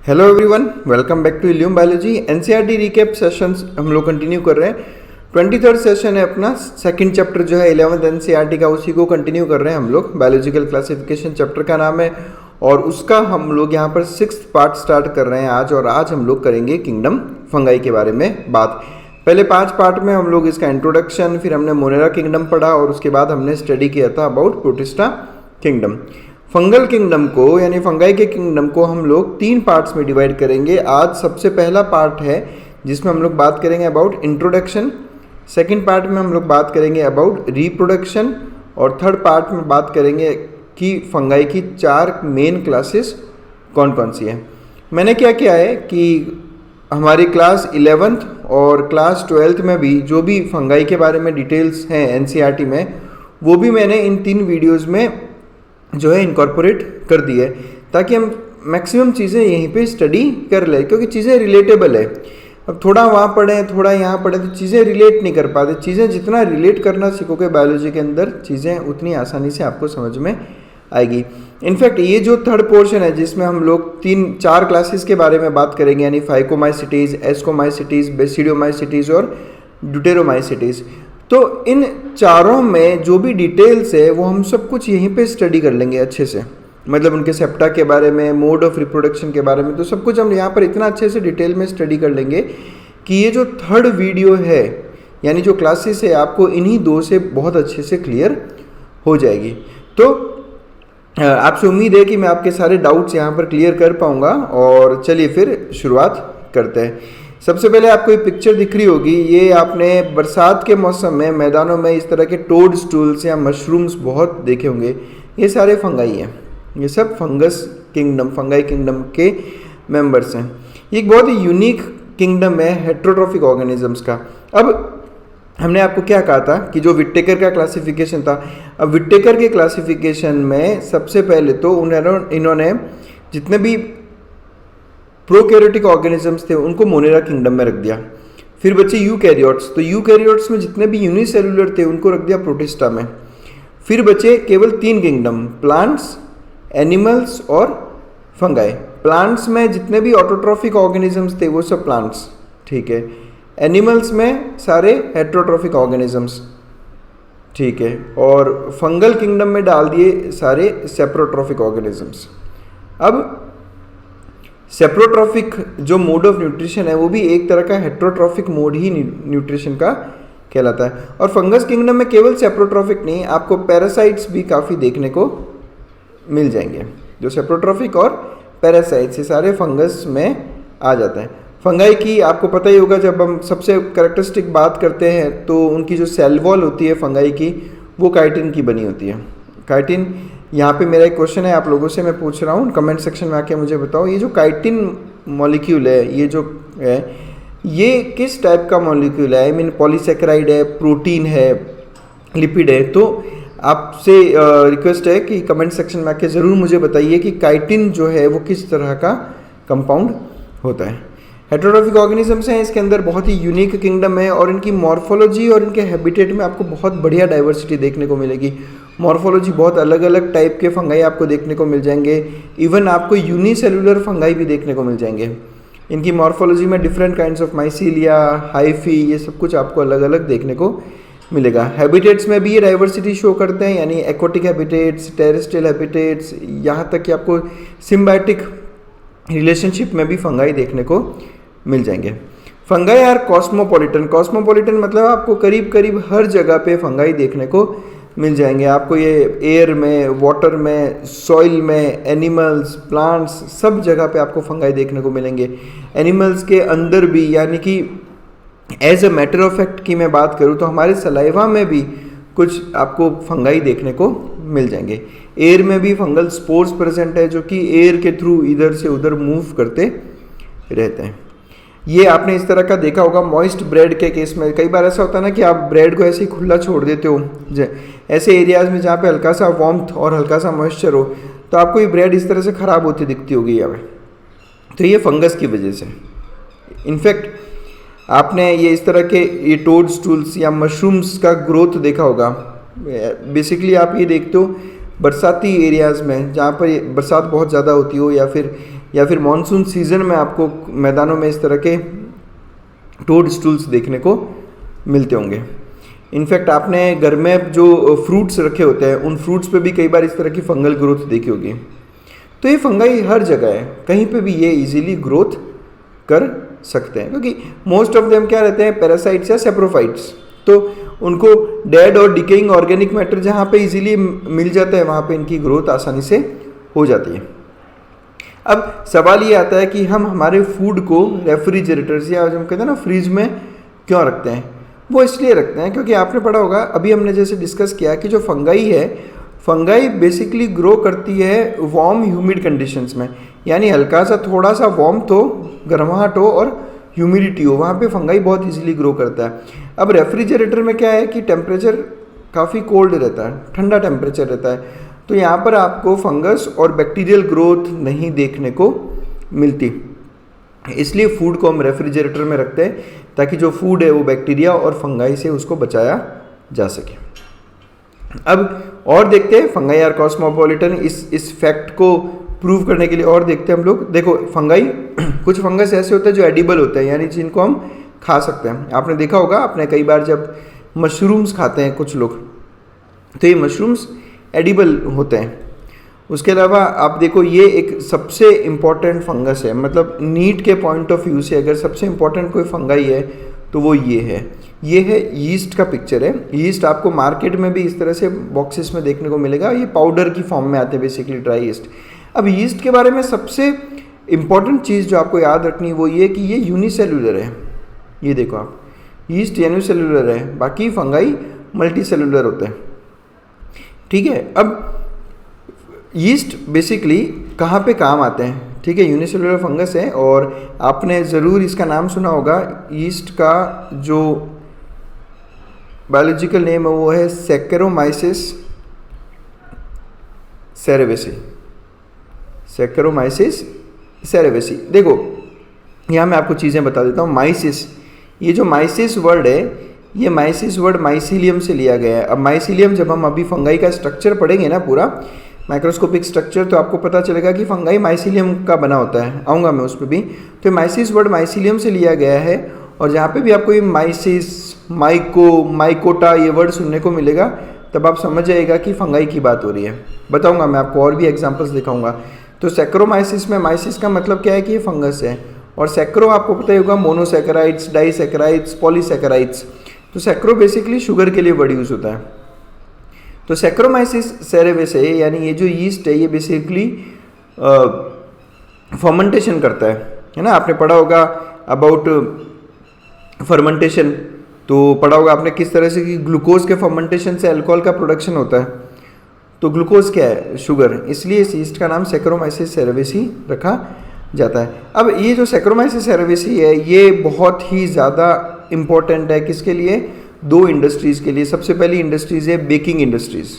Hello everyone, welcome back to Illume biology. NCERT recap sessions हम लोग continue कर रहे हैं। 23rd सेशन है अपना, सेकंड चैप्टर जो है 11th एनसीईआरटी का, उसी को कंटिन्यू कर रहे हैं हम लोग। बायोलॉजिकल क्लासिफिकेशन चैप्टर का नाम है और उसका हम लोग यहाँ पर 6th पार्ट स्टार्ट कर रहे हैं आज। और आज हम लोग करेंगे किंगडम फंगाई के बारे में बात। पहले 5 पार्ट में हम लोग इसका इंट्रोडक्शन, फिर हमने मोनेरा किंगडम पढ़ा और उसके बाद हमने स्टडी किया था about protista kingdom. Fungal kingdom को यानी फंगाई के किंगडम को हम लोग 3 पार्ट्स में डिवाइड करेंगे। आज सबसे पहला पार्ट है जिसमें हम लोग बात करेंगे अबाउट इंट्रोडक्शन। सेकंड पार्ट में हम लोग बात करेंगे अबाउट रिप्रोडक्शन और थर्ड पार्ट में बात करेंगे कि फंगाई की 4 मेन क्लासेस कौन कौन सी हैं। मैंने क्या किया है कि हमारी क्लास 11th और क्लास 12th में भी जो भी फंगाई के बारे में डिटेल्स हैं एनसीईआरटी में, वो भी मैंने इन 3 वीडियोज़ में जो है इनकॉर्पोरेट कर दी है, ताकि हम मैक्सिमम चीज़ें यहीं पे स्टडी कर लें, क्योंकि चीज़ें रिलेटेबल है। अब थोड़ा वहाँ पढ़ें थोड़ा यहाँ पढ़ें तो चीज़ें रिलेट नहीं कर पाते। चीज़ें जितना रिलेट करना सीखोगे बायोलॉजी के अंदर, चीज़ें उतनी आसानी से आपको समझ में आएगी। इनफैक्ट ये जो थर्ड पोर्शन है जिसमें हम लोग 3-4 क्लासेस के बारे में बात करेंगे, यानी फाइकोमाइसिटीज़, एस्कोमाइसिटीज़, बेसिडियोमाइसिटीज़ और ड्यूटेरोमाइसिटीज़, तो इन चारों में जो भी डिटेल्स है वो हम सब कुछ यहीं पे स्टडी कर लेंगे अच्छे से। मतलब उनके सेप्टा के बारे में, मोड ऑफ रिप्रोडक्शन के बारे में, तो सब कुछ हम यहाँ पर इतना अच्छे से डिटेल में स्टडी कर लेंगे कि ये जो थर्ड वीडियो है यानी जो क्लासेस है आपको इन्हीं 2 से बहुत अच्छे से क्लियर हो जाएगी। तो आपसे उम्मीद है कि मैं आपके सारे डाउट्स यहाँ पर क्लियर कर पाऊँगा। और चलिए फिर शुरुआत करते हैं। सबसे पहले आपको ये पिक्चर दिख रही होगी, ये आपने बरसात के मौसम में मैदानों में इस तरह के टोड स्टूल्स या मशरूम्स बहुत देखे होंगे। ये सारे फंगाई हैं, ये सब फंगस किंगडम, फंगाई किंगडम के मेंबर्स हैं। ये एक बहुत ही यूनिक किंगडम है हेट्रोट्रॉफिक ऑर्गेनिजम्स का। अब हमने आपको क्या कहा था कि जो विटेकर का क्लासिफिकेशन था, अब विटेकर के क्लासिफिकेशन में सबसे पहले तो इन्होंने जितने भी प्रोकैरियोटिक ऑर्गेनिजम्स थे उनको मोनेरा किंगडम में रख दिया। फिर बचे यूकैरियोट्स, तो यूकैरियोट्स में जितने भी यूनिसेलुलर थे उनको रख दिया प्रोटिस्टा में। फिर बचे केवल 3 किंगडम, प्लांट्स, एनिमल्स और फंगाई। प्लांट्स में जितने भी ऑटोट्रॉफिक ऑर्गेनिजम्स थे वो सब प्लांट्स, ठीक है। एनिमल्स में सारे हेट्रोट्रॉफिक ऑर्गेनिजम्स, ठीक है। और फंगल किंगडम में डाल दिए सारे सेप्रोट्रॉफिक ऑर्गेनिजम्स। अब सेप्रोट्रॉफिक जो मोड ऑफ न्यूट्रिशन है वो भी एक तरह का हेट्रोट्रॉफिक मोड ही न्यूट्रिशन का कहलाता है। और फंगस किंगडम में केवल सेप्रोट्रॉफिक नहीं, आपको पैरासाइट्स भी काफ़ी देखने को मिल जाएंगे। जो सेप्रोट्रॉफिक और पैरासाइट्स ये सारे फंगस में आ जाते हैं। फंगाई की आपको पता ही होगा, जब हम सबसे कैरेक्टरिस्टिक बात करते हैं तो उनकी जो सेल वॉल होती है फंगाई की, वो काइटिन की बनी होती है। काइटिन, यहाँ पे मेरा एक क्वेश्चन है आप लोगों से, मैं पूछ रहा हूँ, कमेंट सेक्शन में आके मुझे बताओ, ये जो काइटिन मॉलिक्यूल है, ये जो है, ये किस टाइप का मॉलिक्यूल है? आई मीन पॉलीसेकेराइड है, प्रोटीन है, लिपिड है? तो आपसे रिक्वेस्ट है कि कमेंट सेक्शन में आके ज़रूर मुझे बताइए कि काइटिन जो है वो किस तरह का कंपाउंड होता है। हेट्रोट्रॉफिक ऑर्गेनिजम्स हैं, इसके अंदर बहुत ही यूनिक किंगडम है और इनकी मॉर्फोलॉजी और इनके हैबिटेट में आपको बहुत बढ़िया डाइवर्सिटी देखने को मिलेगी। मॉर्फोलॉजी बहुत अलग अलग टाइप के फंगाई आपको देखने को मिल जाएंगे। इवन आपको यूनिसेलुलर फंगाई भी देखने को मिल जाएंगे। इनकी मॉर्फोलॉजी में different kinds of mycelia, hyphae, ये सब कुछ आपको अलग अलग देखने को मिलेगा। हैबिटेट्स में भी ये डाइवर्सिटी शो करते हैं, यानी एक्वाटिक हैबिटेट्स, टेरेस्ट्रियल हैबिटेट्स, यहाँ तक कि आपको सिम्बायोटिक रिलेशनशिप में भी फंगाई देखने को मिल जाएंगे। Fungi are cosmopolitan. कॉस्मोपॉलिटन मतलब आपको करीब करीब हर जगह पे फंगाई देखने को मिल जाएंगे। आपको ये एयर में, वाटर में, सॉइल में, एनिमल्स, प्लांट्स, सब जगह पे आपको फंगाई देखने को मिलेंगे। एनिमल्स के अंदर भी, यानी कि as a matter of fact की मैं बात करूँ तो हमारे सलाइवा में भी कुछ आपको फंगाई देखने को मिल जाएंगे। एयर में भी फंगल स्पोर्स प्रेजेंट है जो कि एयर के थ्रू इधर से उधर मूव करते रहते हैं। ये आपने इस तरह का देखा होगा मॉइस्ट ब्रेड के केस में। कई बार ऐसा होता है ना कि आप ब्रेड को ऐसे ही खुला छोड़ देते हो, ऐसे एरियाज़ में जहाँ पे हल्का सा वार्मथ और हल्का सा मॉइस्चर हो, तो आपको ये ब्रेड इस तरह से ख़राब होती दिखती होगी यहाँ पे। तो ये फंगस की वजह से। इनफैक्ट आपने ये इस तरह के ये टोड स्टूल्स या मशरूम्स का ग्रोथ देखा होगा। बेसिकली आप ये देखते हो बरसाती एरियाज़ में, जहाँ पर बरसात बहुत ज़्यादा होती हो या फिर या फिर मानसून सीजन में आपको मैदानों में इस तरह के टोड स्टूल्स देखने को मिलते होंगे। इनफैक्ट आपने घर में जो फ्रूट्स रखे होते हैं उन फ्रूट्स पे भी कई बार इस तरह की फंगल ग्रोथ देखी होगी। तो ये फंगाई हर जगह है, कहीं पे भी ये इजीली ग्रोथ कर सकते हैं, क्योंकि मोस्ट ऑफ देम क्या रहते हैं, पैरासाइट्स या सेप्रोफाइट्स। तो उनको डेड और डिकेइंग ऑर्गेनिक मैटर जहाँ पे इजीली मिल जाता है वहाँ पे इनकी ग्रोथ आसानी से हो जाती है। अब सवाल ये आता है कि हम हमारे फूड को रेफ्रिजरेटर्स या जो हम कहते हैं ना फ्रीज में क्यों रखते हैं। वो इसलिए रखते हैं क्योंकि आपने पढ़ा होगा, अभी हमने जैसे डिस्कस किया कि जो फंगाई है, फंगाई बेसिकली ग्रो करती है वार्म ह्यूमिड कंडीशंस में, यानी हल्का सा थोड़ा सा वार्मथ हो, गर्माहट हो और ह्यूमिडिटी हो, वहाँ पे फंगाई बहुत इजीली ग्रो करता है। अब रेफ्रिजरेटर में क्या है कि टेम्परेचर काफ़ी कोल्ड रहता है, ठंडा टेम्परेचर रहता है, तो यहाँ पर आपको फंगस और बैक्टीरियल ग्रोथ नहीं देखने को मिलती। इसलिए फूड को हम रेफ्रिजरेटर में रखते हैं ताकि जो फूड है वो बैक्टीरिया और फंगाई से उसको बचाया जा सके। अब और देखते हैं फंगाई आर कॉस्मोपॉलिटन, इस फैक्ट को प्रूव करने के लिए और देखते हैं हम लोग। देखो फंगाई कुछ फंगस ऐसे होते हैं जो एडिबल होते हैं, यानी जिनको हम खा सकते हैं। आपने देखा होगा, आपने कई बार जब मशरूम्स खाते हैं कुछ लोग, तो ये मशरूम्स एडिबल होते हैं। उसके अलावा आप देखो ये एक सबसे इम्पॉर्टेंट फंगस है, मतलब नीट के पॉइंट ऑफ व्यू से अगर सबसे इम्पॉर्टेंट कोई फंगाई है तो वो ये है यीस्ट का पिक्चर है। यीस्ट आपको मार्केट में भी इस तरह से बॉक्सेस में देखने को मिलेगा, ये पाउडर की फॉर्म में आते हैं बेसिकली, ड्राई यीस्ट। अब यीस्ट के बारे में सबसे इम्पॉर्टेंट चीज़ जो आपको याद रखनी है वो ये कि ये यूनिसेलुलर है। ये देखो आप, यीस्ट यूनिसेलुलर है, बाकी फंगाई मल्टीसेलुलर होते हैं, ठीक है। अब यीस्ट बेसिकली कहाँ पे काम आते हैं, ठीक है, यूनिसेलुलर फंगस है और आपने ज़रूर इसका नाम सुना होगा। यीस्ट का जो बायोलॉजिकल नेम है वो है सैक्रोमाइसिस सेरेवेसी, सैक्रोमाइसिस सेरेवेसी। देखो यहाँ मैं आपको चीज़ें बता देता हूँ। माइसिस, ये जो माइसिस वर्ड है, ये माइसिस वर्ड माइसीलियम से लिया गया है। अब माइसीलियम जब हम अभी फंगाई का स्ट्रक्चर पढ़ेंगे ना, पूरा माइक्रोस्कोपिक स्ट्रक्चर, तो आपको पता चलेगा कि फंगाई माइसीलियम का बना होता है, आऊँगा मैं उस पर भी। तो माइसिस वर्ड माइसीलियम से लिया गया है, और जहाँ पे भी आपको ये माइसिस, माइको, माइकोटा ये वर्ड सुनने को मिलेगा तब आप समझ जाएगा कि फंगाई की बात हो रही है। बताऊँगा मैं आपको, और भी एग्जाम्पल्स दिखाऊँगा। तो सैक्रोमाइसिस में माइसिस का मतलब क्या है कि ये फंगस है, और सैक्रो आपको पता ही होगा मोनोसैकेराइड्स, डाइसैकेराइड्स, पॉलीसैकेराइड्स। तो सैक्रो बेसिकली शुगर के लिए वर्ड यूज़ होता है। तो सैक्रोमाइसिस सेरेवेसे यानी ये जो यीस्ट है ये बेसिकली फर्मेंटेशन करता है ना। आपने पढ़ा होगा अबाउट फर्मेंटेशन, तो पढ़ा होगा आपने किस तरह से कि ग्लूकोज के फर्मेंटेशन से अल्कोहल का प्रोडक्शन होता है। तो ग्लूकोज क्या है, शुगर, इसलिए इस यीस्ट का नाम सैक्रोमाइसिस सेरेवेसी रखा जाता है। अब ये जो सैक्रोमाइसिस सेरेवेसी है ये बहुत ही ज़्यादा इम्पोर्टेंट है, किसके लिए, दो इंडस्ट्रीज़ के लिए। सबसे पहली इंडस्ट्रीज़ है बेकिंग इंडस्ट्रीज़।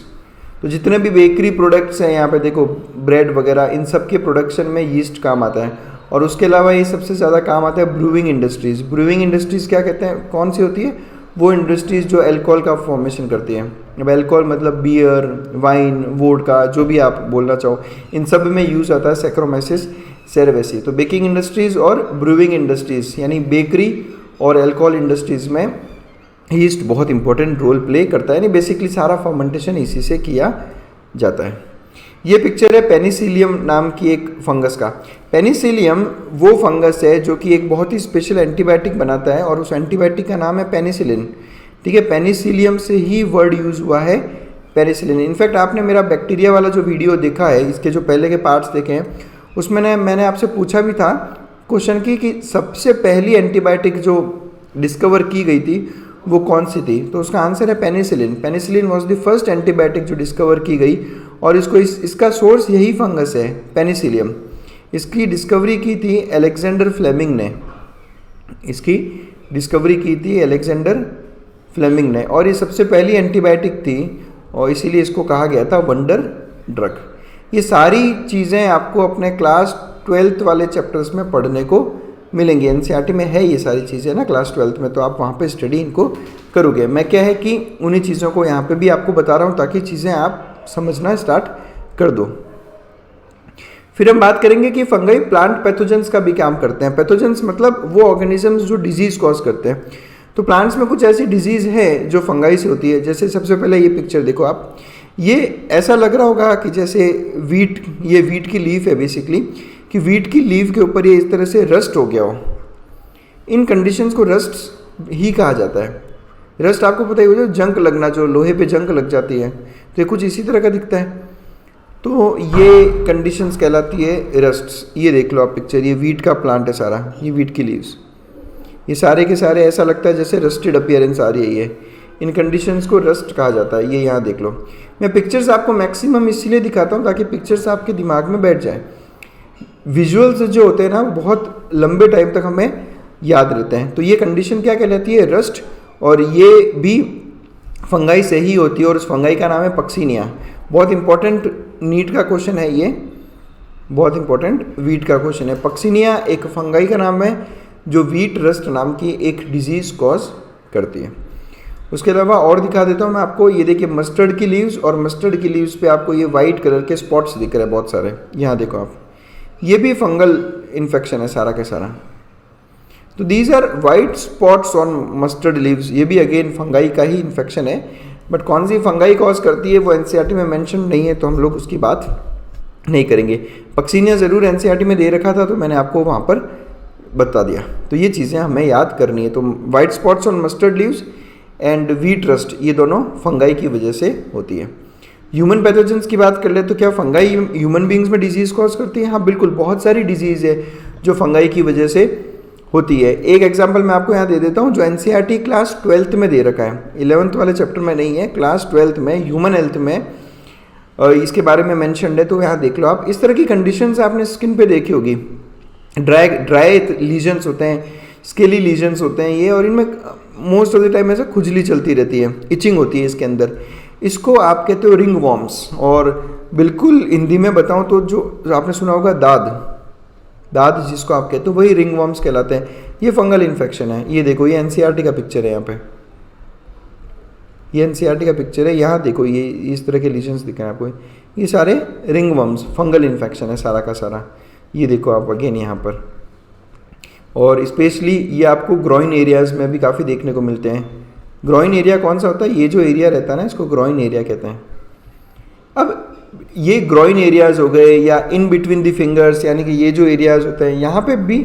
तो जितने भी बेकरी प्रोडक्ट्स हैं यहाँ पे देखो, ब्रेड वगैरह, इन सब के प्रोडक्शन में यीस्ट काम आता है। और उसके अलावा ये सबसे ज़्यादा काम आता है ब्रूइंग इंडस्ट्रीज़। ब्रूइंग इंडस्ट्रीज़ क्या कहते हैं, कौन सी होती है, वो इंडस्ट्रीज़ जो अल्कोहल का फॉर्मेशन करती है। अब अल्कोहल मतलब बियर, वाइन, वोडका, जो भी आप बोलना चाहो, इन सब में यूज़ आता है सैक्रोमाइसिस सेरेवेसी। तो बेकिंग इंडस्ट्रीज़ और ब्रूइंग इंडस्ट्रीज़ यानी बेकरी और अल्कोहल इंडस्ट्रीज़ में यीस्ट बहुत इंपॉर्टेंट रोल प्ले करता है, यानी बेसिकली सारा फर्मेंटेशन इसी से किया जाता है। ये पिक्चर है पेनिसिलियम नाम की एक फंगस का। पेनिसिलियम वो फंगस है जो कि एक बहुत ही स्पेशल एंटीबायोटिक बनाता है, और उस एंटीबायोटिक का नाम है पेनिसिलिन, ठीक है। पेनिसिलियम से ही वर्ड यूज़ हुआ है पेनिसिलिन। इनफैक्ट आपने मेरा बैक्टीरिया वाला जो वीडियो देखा है, इसके जो पहले के पार्ट्स देखे हैं, उसमें मैंने आपसे पूछा भी था क्वेश्चन की कि सबसे पहली एंटीबायोटिक जो डिस्कवर की गई थी वो कौन सी थी, तो उसका आंसर है penicillin. Penicillin was the first antibiotic जो डिस्कवर की गई, और इसका सोर्स यही फंगस है पेनिसिलियम। इसकी डिस्कवरी की थी अलेक्जेंडर फ्लेमिंग ने, इसकी डिस्कवरी की थी अलेक्जेंडर फ्लेमिंग ने, और ये सबसे पहली एंटीबायोटिक थी और इसीलिए इसको कहा गया था वंडर ड्रग। ये सारी चीज़ें आपको अपने क्लास 12th वाले चैप्टर्स में पढ़ने को मिलेंगी। एनसीईआरटी में है ये सारी चीज़ें ना क्लास 12th में, तो आप वहाँ पे स्टडी इनको करोगे। मैं क्या है कि उन्हीं चीज़ों को यहाँ पे भी आपको बता रहा हूँ ताकि चीज़ें आप समझना स्टार्ट कर दो। फिर हम बात करेंगे कि फंगाई प्लांट पैथोजेंस का भी काम करते हैं। पैथोजेंस मतलब वो ऑर्गेनिजम्स जो डिजीज कॉज करते हैं। तो प्लांट्स में कुछ ऐसी डिजीज है जो फंगाई से होती है। जैसे सबसे पहले ये पिक्चर देखो आप, ये ऐसा लग रहा होगा कि जैसे वीट, ये वीट की लीफ है बेसिकली, कि वीट की लीफ के ऊपर ये इस तरह से रस्ट हो गया हो। इन कंडीशंस को रस्ट ही कहा जाता है। रस्ट आपको पता ही होगा, जो जंग लगना, जो लोहे पे जंग लग जाती है, तो ये कुछ इसी तरह का दिखता है। तो ये कंडीशंस कहलाती है रस्ट। ये देख लो आप पिक्चर, ये वीट का प्लांट है सारा, ये वीट की लीव्स, ये सारे के सारे ऐसा लगता है जैसे रस्टेड अपीयरेंस आ रही है ये। इन कंडीशंस को रस्ट कहा जाता है। ये यहाँ देख लो। मैं पिक्चर्स आपको मैक्सिमम इसलिए दिखाता हूँ ताकि पिक्चर्स आपके दिमाग में बैठ जाए। विजुअल्स जो होते हैं ना, बहुत लंबे टाइम तक हमें याद रहते हैं। तो ये कंडीशन क्या कहलाती है? रस्ट। और ये भी फंगाई से ही होती है और उस फंगाई का नाम है पक्सीनिया। बहुत इंपॉर्टेंट नीट का क्वेश्चन है ये, बहुत इंपॉर्टेंट वीट का क्वेश्चन है। पक्सीनिया एक फंगाई का नाम है जो वीट रस्ट नाम की एक डिजीज़ कॉज करती है। उसके अलावा और दिखा देता हूँ मैं आपको। ये देखिए मस्टर्ड की लीव्स, और मस्टर्ड की लीव्स पे आपको ये वाइट कलर के स्पॉट्स दिख रहे हैं बहुत सारे। यहाँ देखो आप, ये भी फंगल इन्फेक्शन है सारा का सारा। तो these are white spots on mustard leaves. ये भी अगेन फंगाई का ही इन्फेक्शन है, बट कौन सी फंगाई कॉज करती है वो एनसीईआरटी में मेंशन नहीं है, तो हम लोग उसकी बात नहीं करेंगे। पक्सीनिया ज़रूर एनसीईआरटी में दे रखा था, तो मैंने आपको वहाँ पर बता दिया। तो ये चीज़ें हमें याद करनी है। तो white spots on mustard leaves and wheat rust, ये दोनों फंगाई की वजह से होती है। ह्यूमन पैथोजेंस की बात कर ले तो क्या फंगाई ह्यूमन बींग्स में डिजीज़ कॉज करती है? हाँ बिल्कुल, बहुत सारी डिजीज़ है जो फंगाई की वजह से होती है। एक एग्जांपल मैं आपको यहाँ दे देता हूँ जो एनसीईआरटी क्लास 12th में दे रखा है। 11th वाले चैप्टर में नहीं है, क्लास 12th में ह्यूमन हेल्थ में इसके बारे में मेंशन्ड है। तो यहाँ देख लो आप, इस तरह की कंडीशंस आपने स्किन पे देखी होगी। ड्राई लीजन्स होते हैं, स्केली लीजन्स होते हैं ये, और इनमें मोस्ट ऑफ द टाइम ऐसा खुजली चलती रहती है, इचिंग होती है इसके अंदर। इसको आप कहते हो रिंग वॉर्म्स। और बिल्कुल हिंदी में बताऊं तो जो आपने सुना होगा दाद जिसको आप कहते हो, वही रिंग वॉर्म्स कहलाते हैं। ये फंगल इन्फेक्शन है। ये देखो, ये एनसीईआरटी का पिक्चर है। यहाँ पे ये एनसीईआरटी का पिक्चर है। यहाँ देखो, ये इस तरह के लीजन्स दिख रहे हैं आपको। ये सारे रिंग वॉर्म्स, फंगल इन्फेक्शन है सारा का सारा। ये देखो आप अगेन यहाँ पर, और स्पेशली ये आपको ग्रॉइन एरियाज़ में भी काफ़ी देखने को मिलते हैं। ग्रॉइन एरिया कौन सा होता है? ये जो एरिया रहता है ना, इसको ग्रॉइन एरिया कहते हैं। अब ये ग्रॉइन एरियाज़ हो गए, या इन बिटवीन द फिंगर्स, यानी कि ये जो एरियाज़ होते हैं यहाँ पे भी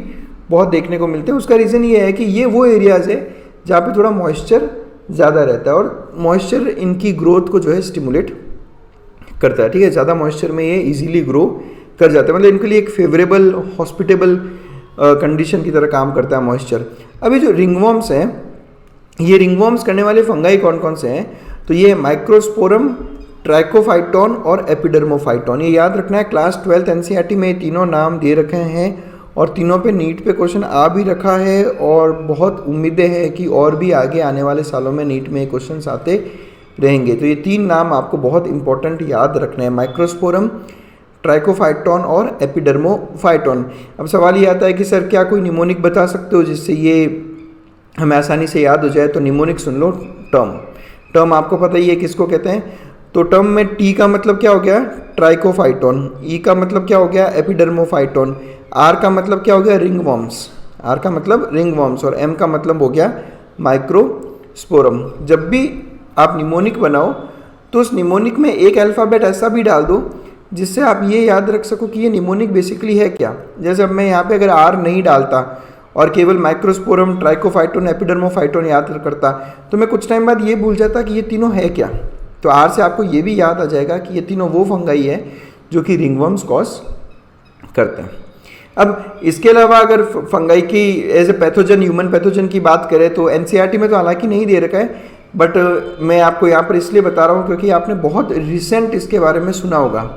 बहुत देखने को मिलते हैं। उसका रीज़न ये है कि ये वो एरियाज़ है जहाँ पे थोड़ा मॉइस्चर ज़्यादा रहता है, और मॉइस्चर इनकी ग्रोथ को जो है स्टिमुलेट करता है। ठीक है, ज़्यादा मॉइस्चर में ये ईजिली ग्रो कर जाता है, मतलब इनके लिए एक फेवरेबल हॉस्पिटेबल कंडीशन की तरह काम करता है मॉइस्चर। अभी जो रिंगवॉर्म्स हैं, ये रिंगवॉर्म्स करने वाले फंगाई कौन कौन से हैं? तो ये माइक्रोस्पोरम, ट्राइकोफाइटोन और एपिडर्मोफाइटोन। ये याद रखना है, क्लास 12th एनसीईआरटी में तीनों नाम दे रखे हैं, और तीनों पे नीट पे क्वेश्चन आ भी रखा है, और बहुत उम्मीदें हैं कि और भी आगे आने वाले सालों में नीट में क्वेश्चन आते रहेंगे। तो ये तीन नाम आपको बहुत इंपॉर्टेंट याद रखना है, माइक्रोस्पोरम, ट्राइकोफाइटोन और एपिडर्मोफाइटोन। अब सवाल ये आता है कि सर क्या कोई निमोनिक बता सकते हो जिससे ये हमें आसानी से याद हो जाए? तो निमोनिक सुन लो। टर्म आपको पता ही है किसको कहते हैं। तो टर्म में टी का मतलब क्या हो गया? ट्राइकोफाइटोन। ई का मतलब क्या हो गया? एपिडर्मोफाइटोन। आर का मतलब क्या हो गया? रिंगवॉर्म्स। आर का मतलब रिंगवॉर्म्स, और एम का मतलब हो गया माइक्रोस्पोरम। जब भी आप निमोनिक बनाओ तो उस निमोनिक में एक अल्फ़ाबेट ऐसा भी डाल दो जिससे आप ये याद रख सको कि ये निमोनिक बेसिकली है क्या। जैसे अब मैं यहाँ पे अगर आर नहीं डालता और केवल माइक्रोस्पोरम, ट्राइकोफाइटोन, एपिडर्मोफाइटोन याद करता, तो मैं कुछ टाइम बाद ये भूल जाता कि ये तीनों है क्या। तो आर से आपको ये भी याद आ जाएगा कि ये तीनों वो फंगाई है जो कि रिंगवॉर्म्स कॉज करते हैं। अब इसके अलावा अगर फंगाई की as a pathogen, human pathogen की बात करें तो एनसीईआरटी में तो हालांकि नहीं दे रखा है, बट मैं आपको यहाँ पर इसलिए बता रहा हूँ क्योंकि आपने बहुत रिसेंट इसके बारे में सुना होगा।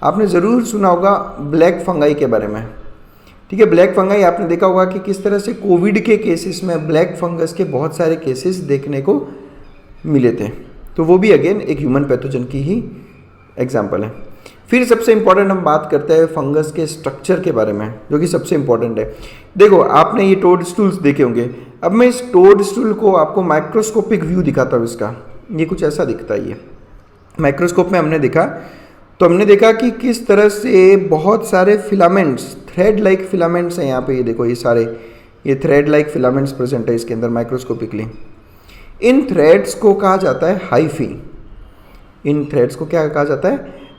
आपने ज़रूर सुना होगा ब्लैक फंगाई के बारे में। ठीक है, ब्लैक फंगाई आपने देखा होगा कि किस तरह से कोविड के केसेस में ब्लैक फंगस के बहुत सारे केसेस देखने को मिले थे। तो वो भी अगेन एक ह्यूमन पैथोजन की ही एग्जाम्पल है। फिर सबसे इंपॉर्टेंट हम बात करते हैं फंगस के स्ट्रक्चर के बारे में, जो कि सबसे इंपॉर्टेंट है। देखो, आपने ये टोड स्टूल्स देखे होंगे। अब मैं इस टोड स्टूल को आपको माइक्रोस्कोपिक व्यू दिखाता हूँ इसका। ये कुछ ऐसा दिखता है। ये माइक्रोस्कोप में हमने देखा तो हमने देखा कि किस तरह से बहुत सारे फिलामेंट्स, थ्रेड लाइक फिलामेंट्स हैं यहाँ पे, ये देखो ये थ्रेड लाइक फिलामेंट्स प्रेजेंट है इसके अंदर माइक्रोस्कोपिकली। इन थ्रेड्स को कहा जाता है हाइफी। इन थ्रेड्स को क्या कहा जाता है?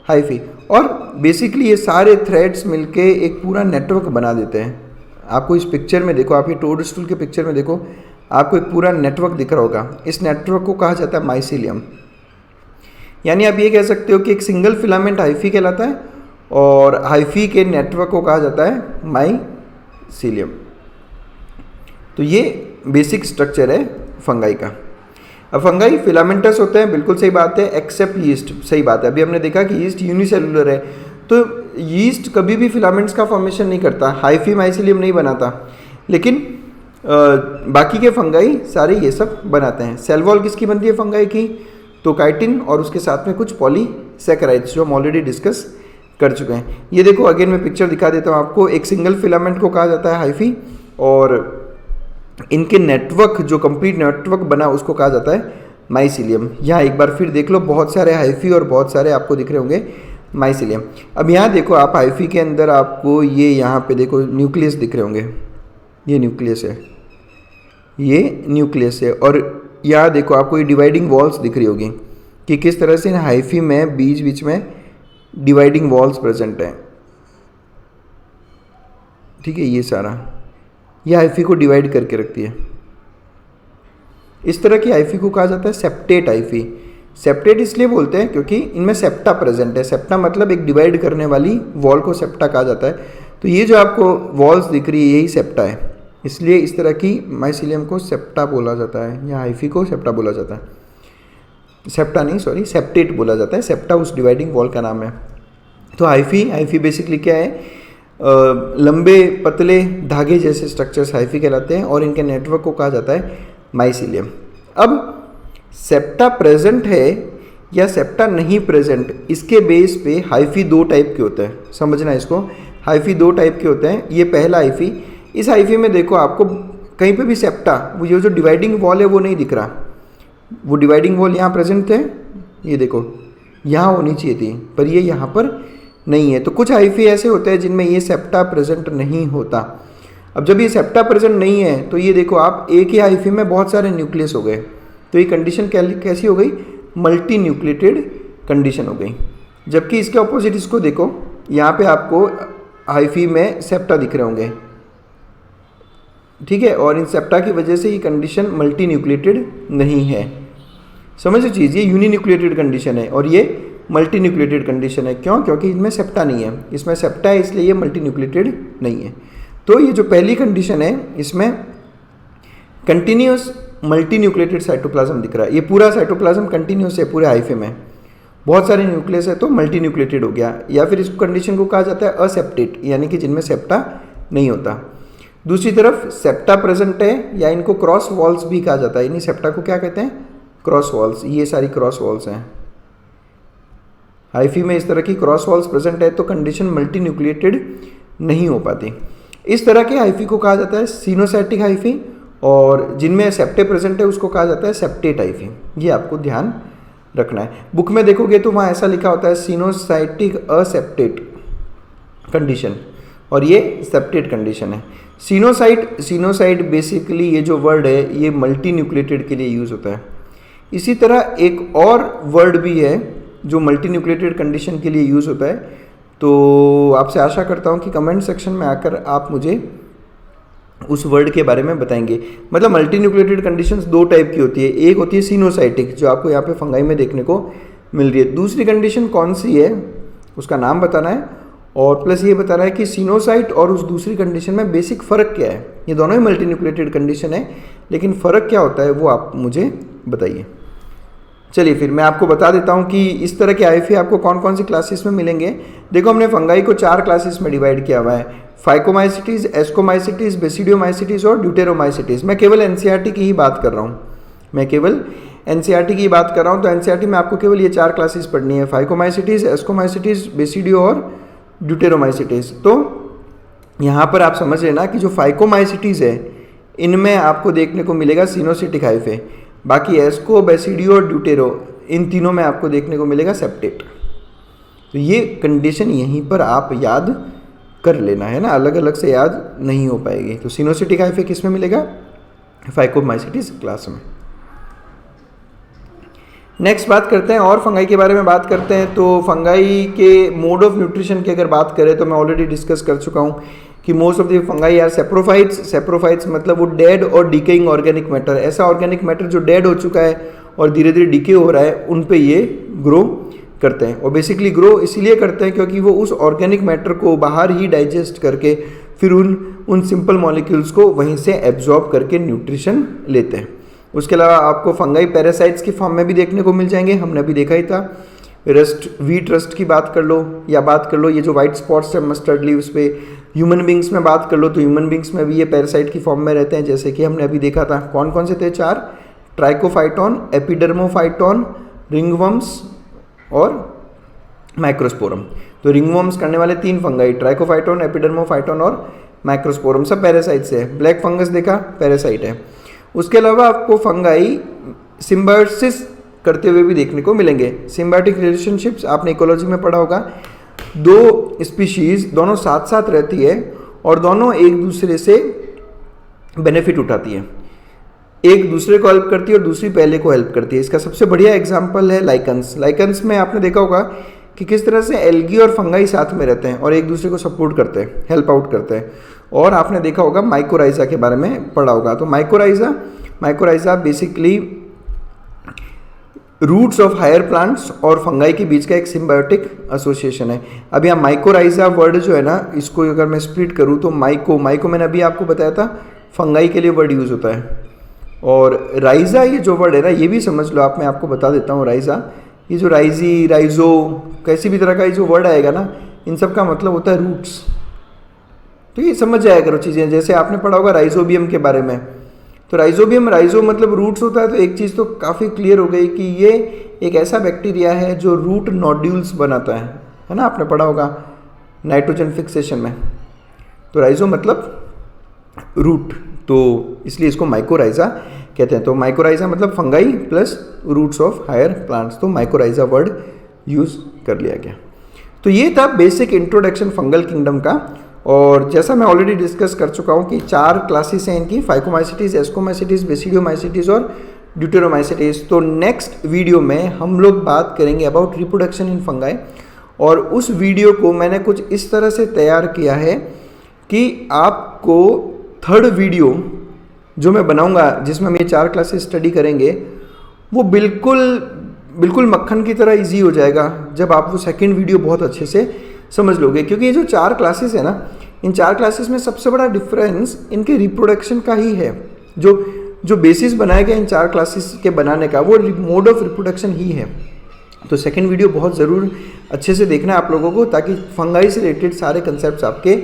हाइफी। और बेसिकली ये सारे थ्रेड्स मिलके एक पूरा नेटवर्क बना देते हैं। आपको इस पिक्चर में देखो, आप ये टोडस्टूल के पिक्चर में देखो, आपको एक पूरा नेटवर्क दिख रहा होगा। इस नेटवर्क को कहा जाता है माइसीलियम। यानी आप ये कह सकते हो कि एक सिंगल फिलामेंट हाइफी कहलाता है और हाइफी के नेटवर्क को कहा जाता है माइसीलियम। तो ये बेसिक स्ट्रक्चर है फंगाई का। अब फंगाई फिलामेंटस होते हैं, बिल्कुल सही बात है, एक्सेप्ट यीस्ट, सही बात है। अभी हमने देखा कि यीस्ट यूनिसेलुलर है, तो यीस्ट कभी भी फिलामेंट्स का फॉर्मेशन नहीं करता, हाइफी माइसीलियम नहीं बनाता, लेकिन बाकी के फंगाई सारे ये सब बनाते हैं। सेल वॉल किसकी बनती है फंगाई की? तो काइटिन और उसके साथ में कुछ पॉलीसैकेराइड्स जो हम ऑलरेडी डिस्कस कर चुके हैं। ये देखो अगेन मैं पिक्चर दिखा देता हूँ आपको। एक सिंगल फिलामेंट को कहा जाता है हाइफी और इनके नेटवर्क, जो कंप्लीट नेटवर्क बना उसको कहा जाता है माइसीलियम। यहाँ एक बार फिर देख लो, बहुत सारे हाइफी और बहुत सारे आपको दिख रहे होंगे माइसीलियम। अब यहाँ देखो आप हाइफी के अंदर आपको ये यहाँ पे देखो न्यूक्लियस दिख रहे होंगे, ये न्यूक्लियस है, ये न्यूक्लियस है। और यहाँ देखो आपको ये डिवाइडिंग वॉल्स दिख रही होगी कि किस तरह से हाइफी में बीच बीच में डिवाइडिंग वॉल्स प्रेजेंट हैं। ठीक है, ये सारा ये हाइफी को डिवाइड करके रखती है। इस तरह की हाइफी को कहा जाता है सेप्टेट हाइफी। सेप्टेट इसलिए बोलते हैं क्योंकि इनमें सेप्टा प्रेजेंट है। सेप्टा मतलब एक डिवाइड करने वाली वॉल को सेप्टा कहा जाता है। तो ये जो आपको वॉल्स दिख रही है यही सेप्टा है, इसलिए इस तरह की माइसीलियम को सेप्टा बोला जाता है या हाइफी को सेप्टा बोला जाता है। सेप्टा नहीं, सॉरी, सेप्टेट बोला जाता है। सेप्टा उस डिवाइडिंग वॉल का नाम है। तो हाइफी बेसिकली क्या है? लंबे पतले धागे जैसे स्ट्रक्चर्स हाइफी कहलाते हैं और इनके नेटवर्क को कहा जाता है माइसीलियम। अब सेप्टा प्रेजेंट है या सेप्टा नहीं प्रेजेंट, इसके बेस पे हाइफी दो टाइप के होते हैं। समझना इसको, हाइफी दो टाइप के होते हैं। ये पहला हाइफी, इस हाइफी में देखो आपको कहीं पे भी सेप्टा, वो जो डिवाइडिंग वॉल है वो नहीं दिख रहा। वो डिवाइडिंग वॉल यहाँ प्रेजेंट थे, ये देखो यहाँ होनी चाहिए थी, पर ये यहाँ पर नहीं है। तो कुछ हाइफी ऐसे होते हैं जिनमें ये सेप्टा प्रेजेंट नहीं होता। अब जब ये सेप्टा प्रेजेंट नहीं है तो ये देखो आप एक ही हाइफी में बहुत सारे न्यूक्लियस हो गए। तो ये कंडीशन कैसी हो गई? मल्टी न्यूक्लिएटेड कंडीशन हो गई। जबकि इसके ऑपोजिट इसको देखो, यहाँ पे आपको हाइफी में सेप्टा दिख रहे होंगे, ठीक है, और इन सेप्टा की वजह से ये कंडीशन मल्टी न्यूक्लिएटेड नहीं है। समझ चीज़, ये यूनिन्यूक्लिएटेड कंडीशन है और ये मल्टी न्यूक्लिएटेड कंडीशन है। क्यों? क्योंकि इनमें सेप्टा नहीं है, इसमें सेप्टा है इसलिए ये मल्टी न्यूक्लिएटेड नहीं है। तो ये जो पहली कंडीशन है इसमें कंटिन्यूस मल्टी न्यूक्लिएटेड साइटोप्लाज्म दिख रहा है। ये पूरा साइटोप्लाज्म कंटिन्यूस है पूरे हाइफे में, बहुत सारे न्यूक्लियस है तो मल्टी न्यूक्लिएटेड हो गया। या फिर इस कंडीशन को कहा जाता है असेप्टेट, यानी कि जिनमें सेप्टा नहीं होता। दूसरी तरफ सेप्टा प्रेजेंट है या इनको क्रॉस वॉल्स भी कहा जाता है। यानी सेप्टा को क्या कहते हैं? Cross walls. ये सारी क्रॉस वॉल्स हैं हाइफी में। इस तरह की क्रॉस वॉल्स प्रेजेंट है तो कंडीशन मल्टी न्यूक्लिएटेड नहीं हो पाती। इस तरह के हाइफी को कहा जाता है सिनोसाइटिक हाइफी और जिनमें सेप्टे प्रेजेंट है उसको कहा जाता है सेप्टेट हाइफी। ये आपको ध्यान रखना है। बुक में देखोगे तो वहाँ ऐसा लिखा होता है सिनोसाइटिक असेप्टेट कंडीशन और ये सेप्टेट कंडीशन है। सिनोसाइट बेसिकली ये जो वर्ड है ये मल्टी न्यूक्लिएटेड के लिए यूज़ होता है। इसी तरह एक और वर्ड भी है जो मल्टी न्यूक्लिएटेड कंडीशन के लिए यूज़ होता है। तो आपसे आशा करता हूँ कि कमेंट सेक्शन में आकर आप मुझे उस वर्ड के बारे में बताएंगे। मतलब मल्टी न्यूक्लिएटेड कंडीशंस दो टाइप की होती है। एक होती है सिनोसाइटिक जो आपको यहाँ पे फंगाई में देखने को मिल रही है। दूसरी कंडीशन कौन सी है उसका नाम बताना है और प्लस ये बता रहा है कि सिनोसाइट और उस दूसरी कंडीशन में बेसिक फ़र्क क्या है। ये दोनों ही मल्टी न्यूक्लिएटेड कंडीशन है लेकिन फ़र्क क्या होता है वो आप मुझे बताइए। चलिए फिर मैं आपको बता देता हूँ कि इस तरह के हाइफी आपको कौन कौन सी क्लासेस में मिलेंगे। देखो हमने फंगाई को 4 क्लासेस में डिवाइड किया हुआ है, फाइकोमाइसिटीज, एस्कोमाइसिटीज, बेसिडियोमाइसिटीज और ड्यूटेरोमाइसिटीज। मैं केवल एनसीईआरटी की ही बात कर रहा हूँ, की बात कर रहा हूँ। तो एनसीईआरटी में आपको केवल ये 4 क्लासेस पढ़नी है, फाइकोमाइसिटीज, एस्कोमाइसिटीज, बेसिडियो और ड्यूटेरोमाइसिटीज। तो यहाँ पर आप समझ लेना कि जो फाइकोमाइसिटीज है इनमें आपको देखने को मिलेगा सिनोसिटिक हाइफे, बाकी एस्को, बेसिडियो और ड्यूटेरो इन तीनों में आपको देखने को मिलेगा सेप्टेट। तो ये कंडीशन यहीं पर आप याद कर लेना है ना, अलग अलग से याद नहीं हो पाएगी। तो सिनोसिटिक हाइफे किस में मिलेगा? फाइकोमाइसिटीज क्लास में। नेक्स्ट बात करते हैं और फंगाई के बारे में बात करते हैं। तो फंगाई के मोड ऑफ न्यूट्रिशन की अगर बात करें तो मैं ऑलरेडी डिस्कस कर चुका हूँ कि most of the fungi are saprophytes. Saprophytes मतलब वो डेड और डिकेइंग ऑर्गेनिक मैटर, ऐसा ऑर्गेनिक मैटर जो डेड हो चुका है और धीरे धीरे डिके हो रहा है, उन पे ये ग्रो करते हैं। और बेसिकली ग्रो इसीलिए करते हैं क्योंकि वो उस ऑर्गेनिक मैटर को बाहर ही डाइजेस्ट करके फिर उन सिंपल मॉलिक्यूल्स को वहीं से एब्जॉर्ब करके न्यूट्रिशन लेते हैं। उसके अलावा आपको फंगाई पैरासाइट्स की फॉर्म में भी देखने को मिल जाएंगे, हमने अभी देखा ही था। रस्ट, व्हीट रस्ट की बात कर लो या बात कर लो ये जो वाइट स्पॉट्स है मस्टर्ड लीव्स पे, ह्यूमन बींग्स में बात कर लो तो ह्यूमन बींग्स में भी ये पैरासाइट की फॉर्म में रहते हैं, जैसे कि हमने अभी देखा था। कौन कौन से थे? 4, ट्राइकोफाइटॉन, एपिडर्मोफाइटॉन, रिंगवर्म्स और माइक्रोस्पोरम। तो रिंगवर्म्स करने वाले 3 फंगाई, ट्राइकोफाइटॉन, एपिडर्मोफाइटॉन और माइक्रोस्पोरम, सब पैरासाइट्स है। ब्लैक फंगस देखा, पैरासाइट है। उसके अलावा आपको फंगाई सिम्बायोसिस करते हुए भी देखने को मिलेंगे। सिम्बायोटिक रिलेशनशिप्स आपने इकोलॉजी में पढ़ा होगा, 2 स्पीशीज दोनों साथ साथ रहती है और दोनों एक दूसरे से बेनिफिट उठाती है, एक दूसरे को हेल्प करती है और दूसरी पहले को हेल्प करती है। इसका सबसे बढ़िया एग्जाम्पल है लाइकन्स। लाइकन्स में आपने देखा होगा कि किस तरह से एल्गी और फंगाई साथ में रहते हैं और एक दूसरे को सपोर्ट करते हैं, हेल्प आउट करते हैं। और आपने देखा होगा माइकोराइजा के बारे में पढ़ा होगा। तो mycorrhiza basically roots of higher plants और फंगाई के बीच का एक सिम्बायोटिक एसोसिएशन है। अब यहाँ माइकोराइजा वर्ड जो है ना, इसको अगर मैं स्प्लिट करूँ तो माइको मैंने अभी आपको बताया था फंगाई के लिए वर्ड यूज़ होता है। और राइजा ये जो वर्ड है ना, ये भी समझ लो आप, मैं आपको बता देता हूँ। राइजा, ये जो राइजी, राइजो, कैसी भी तरह का ये जो वर्ड आएगा ना, इन सब का मतलब होता है रूट्स। तो ये समझ जाया करो चीज़ें। जैसे आपने पढ़ा होगा राइजोबियम के बारे में, तो राइजोबियम, राइजो मतलब रूट्स होता है। तो एक चीज़ तो काफ़ी क्लियर हो गई कि ये एक ऐसा बैक्टीरिया है जो रूट नोड्यूल्स बनाता है ना, आपने पढ़ा होगा नाइट्रोजन फिक्सेशन में। तो राइजो मतलब रूट, तो इसलिए इसको माइकोराइजा कहते हैं। तो माइकोराइजा मतलब fungi plus roots of higher plants, तो माइकोराइजा वर्ड यूज़ कर लिया गया। तो ये था बेसिक इंट्रोडक्शन फंगल किंगडम का। और जैसा मैं ऑलरेडी डिस्कस कर चुका हूँ कि 4 क्लासेस हैं इनकी, फाइकोमाइसिटीज, एस्कोमाइसिटीज, बेसिडियोमाइसिटीज और ड्यूटेरोमाइसिटीज। तो नेक्स्ट वीडियो में हम लोग बात करेंगे अबाउट रिप्रोडक्शन इन फंगाई। और उस वीडियो को मैंने कुछ इस तरह से तैयार किया है कि आपको 3rd वीडियो जो मैं बनाऊंगा जिसमें हम ये 4 क्लासेस स्टडी करेंगे, वो बिल्कुल मक्खन की तरह इजी हो जाएगा जब आप वो 2nd वीडियो बहुत अच्छे से समझ लोगे। क्योंकि ये जो 4 क्लासेस है ना, इन 4 क्लासेस में सबसे बड़ा डिफरेंस इनके रिप्रोडक्शन का ही है। जो बेसिस बनाया गया इन 4 क्लासेस के बनाने का, वो मोड ऑफ रिप्रोडक्शन ही है। तो 2nd वीडियो बहुत ज़रूर अच्छे से देखना है आप लोगों को, ताकि फंगाई से रिलेटेड सारे कंसेप्ट आपके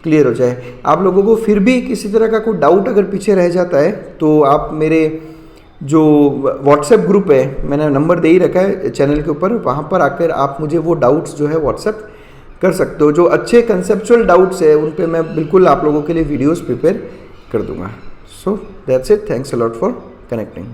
क्लियर हो जाए। आप लोगों को फिर भी किसी तरह का कोई डाउट अगर पीछे रह जाता है तो आप मेरे जो व्हाट्सएप ग्रुप है, मैंने नंबर दे ही रखा है चैनल के ऊपर, वहाँ पर आकर आप मुझे वो डाउट्स जो है व्हाट्सएप कर सकते हो। जो अच्छे कंसेप्चुअल डाउट्स है उन पे मैं बिल्कुल आप लोगों के लिए वीडियोस प्रिपेयर कर दूंगा। So that's it, thanks a lot for connecting.